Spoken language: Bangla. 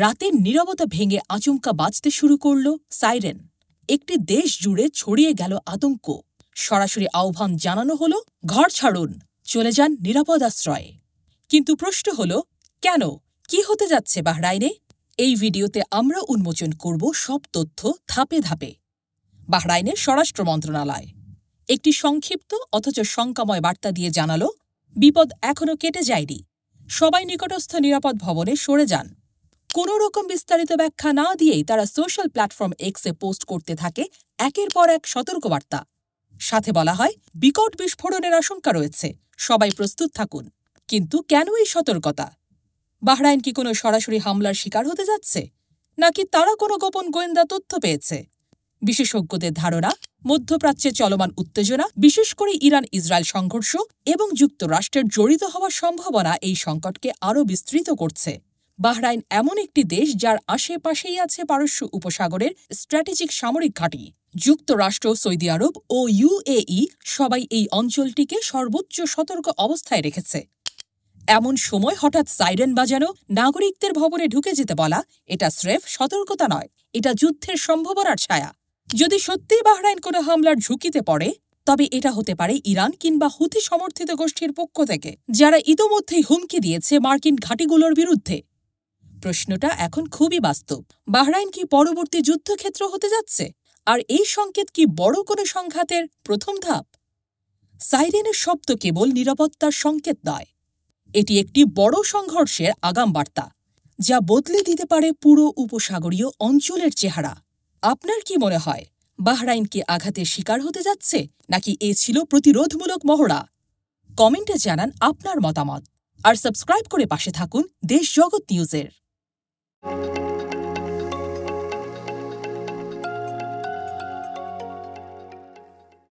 রাতের নীরবতা ভেঙে আচমকা বাজতে শুরু করল সাইরেন। একটি দেশ জুড়ে ছড়িয়ে গেল আতঙ্ক। সরাসরি আহ্বান জানানো হল, ঘর ছাড়ুন, চলে যান নিরাপদ আশ্রয়ে। কিন্তু প্রশ্ন হল, কেন? কি হতে যাচ্ছে বাহরাইনে? এই ভিডিওতে আমরা উন্মোচন করব সব তথ্য ধাপে ধাপে। বাহরাইনের স্বরাষ্ট্র মন্ত্রণালয় একটি সংক্ষিপ্ত অথচ শঙ্কাময় বার্তা দিয়ে জানাল, বিপদ এখনও কেটে যায়নি, সবাই নিকটস্থ নিরাপদ ভবনে সরে যান। কোনো রকম বিস্তারিত ব্যাখ্যা না দিয়েই তারা সোশ্যাল প্ল্যাটফর্ম এক্সে পোস্ট করতে থাকে একের পর এক সতর্কবার্তা। সাথে বলা হয়, বিকট বিস্ফোরণের আশঙ্কা রয়েছে, সবাই প্রস্তুত থাকুন। কিন্তু কেন এই সতর্কতা? বাহরাইন কি কোনো সরাসরি হামলার শিকার হতে যাচ্ছে, নাকি তারা কোনো গোপন গোয়েন্দা তথ্য পেয়েছে? বিশেষজ্ঞদের ধারণা, মধ্যপ্রাচ্যে চলমান উত্তেজনা, বিশেষ করে ইরান ইসরায়েল সংঘর্ষ এবং যুক্তরাষ্ট্রের জড়িত হওয়ার সম্ভাবনা এই সংকটকে আরও বিস্তৃত করছে। বাহরাইন এমন একটি দেশ যার আশেপাশেই আছে পারস্য উপসাগরের স্ট্র্যাটেজিক সামরিক ঘাঁটি। যুক্তরাষ্ট্র, সৌদি আরব ও ইউএই সবাই এই অঞ্চলটিকে সর্বোচ্চ সতর্ক অবস্থায় রেখেছে। এমন সময় হঠাৎ সাইরেন বাজানো, নাগরিকদের ভবনে ঢুকে যেতে বলা, এটা স্রেফ সতর্কতা নয়, এটা যুদ্ধের সম্ভাবনার ছায়া। যদি সত্যিই বাহরাইন কোনো হামলার ঝুঁকিতে পড়ে, তবে এটা হতে পারে ইরান কিংবা হুথি সমর্থিত গোষ্ঠীর পক্ষ থেকে, যারা ইতোমধ্যেই হুমকি দিয়েছে মার্কিন ঘাঁটিগুলোর বিরুদ্ধে। প্রশ্নটা এখন খুবই বাস্তব। বাহরাইন কি পরবর্তী যুদ্ধক্ষেত্র হতে যাচ্ছে? আর এই সংকেত কি বড় কোনো সংঘাতের প্রথম ধাপ? সাইরেনের শব্দ কেবল নিরাপত্তার সংকেত নয়, এটি একটি বড় সংঘর্ষের আগাম বার্তা, যা বদলে দিতে পারে পুরো উপসাগরীয় অঞ্চলের চেহারা। আপনার কি মনে হয়, বাহরাইন কি আঘাতের শিকার হতে যাচ্ছে, নাকি এ ছিল প্রতিরোধমূলক মহড়া? কমেন্টে জানান আপনার মতামত, আর সাবস্ক্রাইব করে পাশে থাকুন দেশ জগৎ নিউজের।